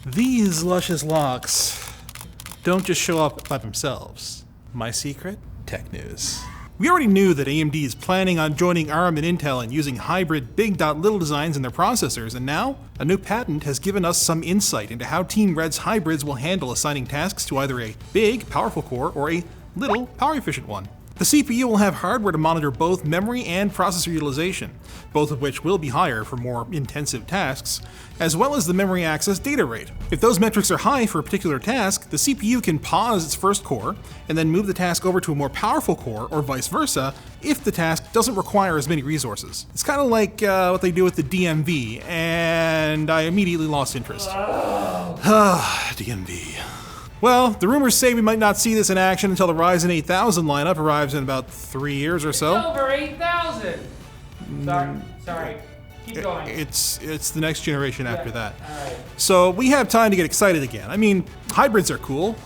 These luscious locks don't just show up by themselves. My secret? Tech news. We already knew that AMD is planning on joining ARM and Intel and using hybrid big.LITTLE designs in their processors, and now a new patent has given us some insight into how Team Red's hybrids will handle assigning tasks to either a big, powerful core or a little, power-efficient one. The CPU will have hardware to monitor both memory and processor utilization, both of which will be higher for more intensive tasks, as well as the memory access data rate. If those metrics are high for a particular task, the CPU can pause its first core and then move the task over to a more powerful core, or vice versa, if the task doesn't require as many resources. It's kind of like what they do with the DMV, and I immediately lost interest. DMV. Well, the rumors say we might not see this in action until the Ryzen 8000 lineup arrives in about 3 years or so. It's over 8,000! Sorry. Keep going. It's the next generation after that. Alright. So we have time to get excited again. I mean, hybrids are cool.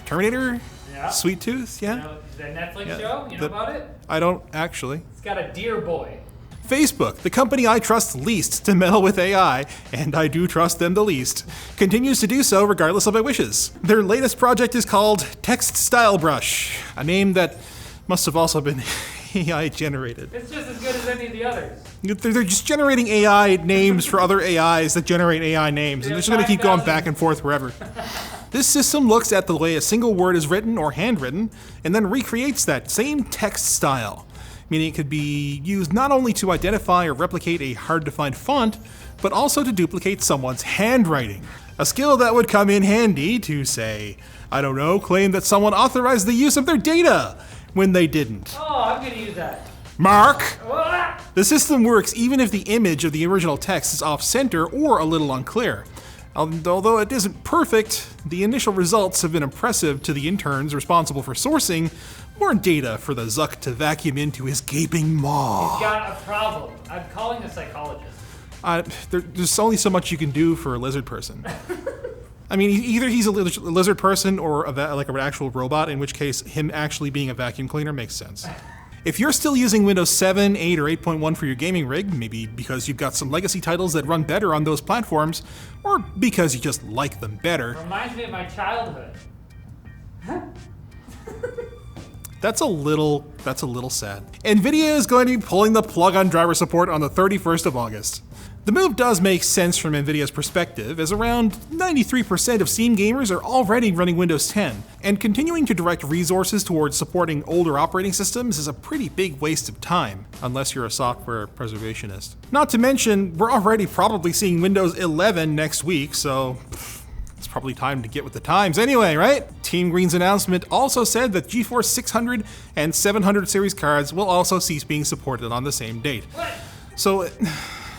Terminator? Yeah. Sweet Tooth? Yeah. You know, the Netflix show? You know about it? I don't actually. It's got a deer boy. Facebook, the company I trust least to meddle with AI, and I do trust them the least, continues to do so regardless of my wishes. Their latest project is called TextStyleBrush, a name that must have also been AI generated. It's just as good as any of the others. They're just generating AI names for other AIs that generate AI names, and they're just going to keep going back and forth forever. This system looks at the way a single word is written or handwritten, and then recreates that same text style. Meaning it could be used not only to identify or replicate a hard-to-find font, but also to duplicate someone's handwriting. A skill that would come in handy to, say, I don't know, claim that someone authorized the use of their data when they didn't. Oh, I'm gonna use that. Mark! Ah! The system works even if the image of the original text is off-center or a little unclear. Although it isn't perfect, the initial results have been impressive to the interns responsible for sourcing more data for the Zuck to vacuum into his gaping maw. He's got a problem. I'm calling a psychologist. There's only so much you can do for a lizard person. I mean, either he's a lizard person or like an actual robot, in which case him actually being a vacuum cleaner makes sense. If you're still using Windows 7, 8, or 8.1 for your gaming rig, maybe because you've got some legacy titles that run better on those platforms, or because you just like them better. Reminds me of my childhood. That's a little sad. Nvidia is going to be pulling the plug on driver support on the 31st of August. The move does make sense from Nvidia's perspective, as around 93% of Steam gamers are already running Windows 10, and continuing to direct resources towards supporting older operating systems is a pretty big waste of time, unless you're a software preservationist. Not to mention, we're already probably seeing Windows 11 next week, so it's probably time to get with the times anyway, right? Team Green's announcement also said that GeForce 600 and 700 series cards will also cease being supported on the same date. What? So,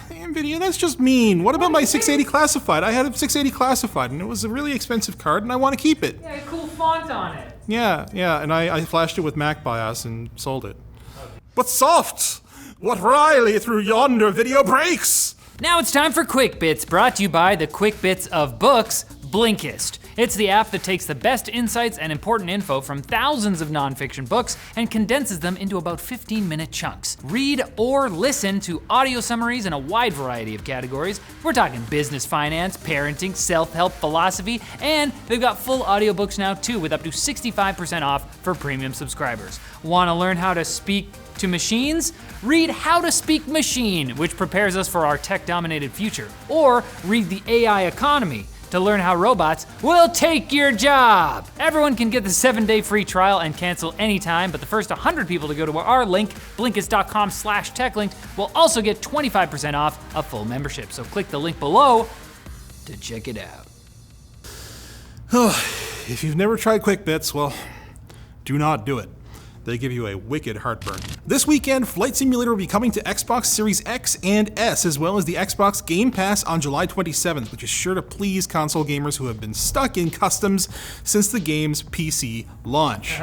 Nvidia, that's just mean. What about my 680 classified? I had a 680 classified, and it was a really expensive card, and I want to keep it. Yeah, a cool font on it. Yeah, and I flashed it with Mac BIOS and sold it. Okay. But soft! What Riley through yonder video breaks! Now it's time for Quick Bits, brought to you by the Quick Bits of books, Blinkist. It's the app that takes the best insights and important info from thousands of nonfiction books and condenses them into about 15-minute chunks. Read or listen to audio summaries in a wide variety of categories. We're talking business, finance, parenting, self-help, philosophy, and they've got full audiobooks now too, with up to 65% off for premium subscribers. Want to learn how to speak to machines? Read How to Speak Machine, which prepares us for our tech-dominated future. Or read The AI Economy, to learn how robots will take your job. Everyone can get the 7-day free trial and cancel anytime, but the first 100 people to go to our link, Blinkist.com/techlinked, will also get 25% off a full membership. So click the link below to check it out. If you've never tried Quick Bits, well, do not do it. They give you a wicked heartburn. This weekend, Flight Simulator will be coming to Xbox Series X and S, as well as the Xbox Game Pass on July 27th, which is sure to please console gamers who have been stuck in customs since the game's PC launch.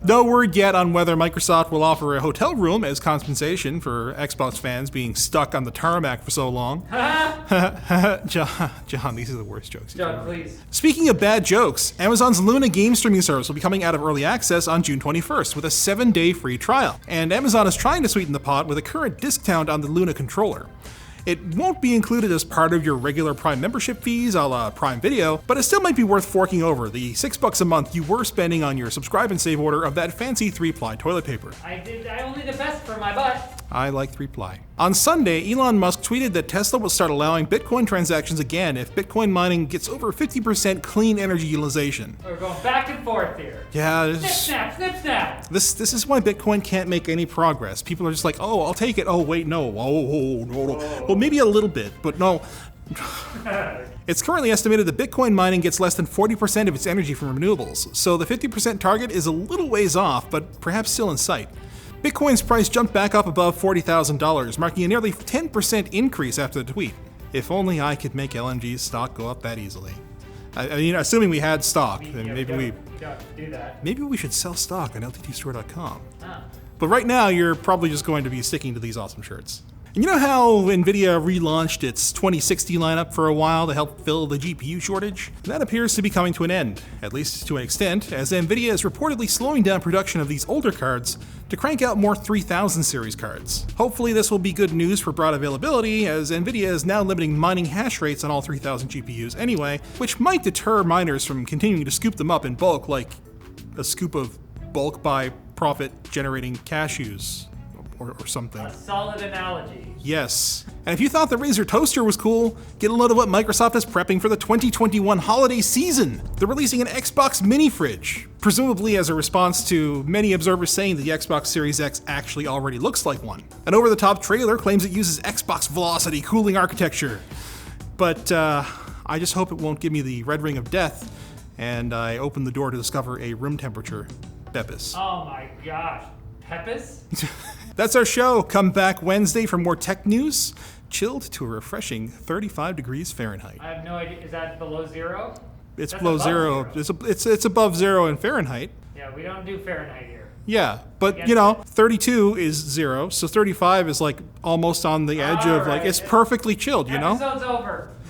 No word yet on whether Microsoft will offer a hotel room as compensation for Xbox fans being stuck on the tarmac for so long. John, these are the worst jokes. John, please. Speaking of bad jokes, Amazon's Luna game streaming service will be coming out of early access on June 21st with a 7-day free trial. And Amazon is trying to sweeten the pot with a current discount on the Luna controller. It won't be included as part of your regular Prime membership fees a la Prime Video, but it still might be worth forking over the $6 a month you were spending on your subscribe and save order of that fancy 3-ply toilet paper. I only the best for my butt. I like 3-ply. On Sunday, Elon Musk tweeted that Tesla will start allowing Bitcoin transactions again if Bitcoin mining gets over 50% clean energy utilization. We're going back and forth here. Yeah, Snip, snap, snip, snap. This is why Bitcoin can't make any progress. People are just like, oh, I'll take it. Oh, wait, no. Oh, no. Well, maybe a little bit, but no. It's currently estimated that Bitcoin mining gets less than 40% of its energy from renewables, so the 50% target is a little ways off, but perhaps still in sight. Bitcoin's price jumped back up above $40,000, marking a nearly 10% increase after the tweet. If only I could make LMG's stock go up that easily. I mean, assuming we had stock, then maybe maybe we should sell stock on lttstore.com. But right now, you're probably just going to be sticking to these awesome shirts. And you know how Nvidia relaunched its 2060 lineup for a while to help fill the GPU shortage? That appears to be coming to an end, at least to an extent, as Nvidia is reportedly slowing down production of these older cards to crank out more 3000 series cards. Hopefully this will be good news for broad availability, as Nvidia is now limiting mining hash rates on all 3000 GPUs anyway, which might deter miners from continuing to scoop them up in bulk like a scoop of bulk buy profit generating cashews. Or something. A solid analogy. Yes. And if you thought the Razer toaster was cool, get a load of what Microsoft is prepping for the 2021 holiday season. They're releasing an Xbox mini fridge, presumably as a response to many observers saying that the Xbox Series X actually already looks like one. An over-the-top trailer claims it uses Xbox Velocity cooling architecture. But I just hope it won't give me the red ring of death, and I open the door to discover a room temperature Bepis. Oh my gosh. Pepis? That's our show. Come back Wednesday for more tech news, chilled to a refreshing 35 degrees Fahrenheit. I have no idea. Is that below zero? It's below zero. It's above zero in Fahrenheit. Yeah, we don't do Fahrenheit here. Yeah, but you know, 32 is zero, so 35 is like almost on the edge of like, it's perfectly chilled, you know? Episode's over.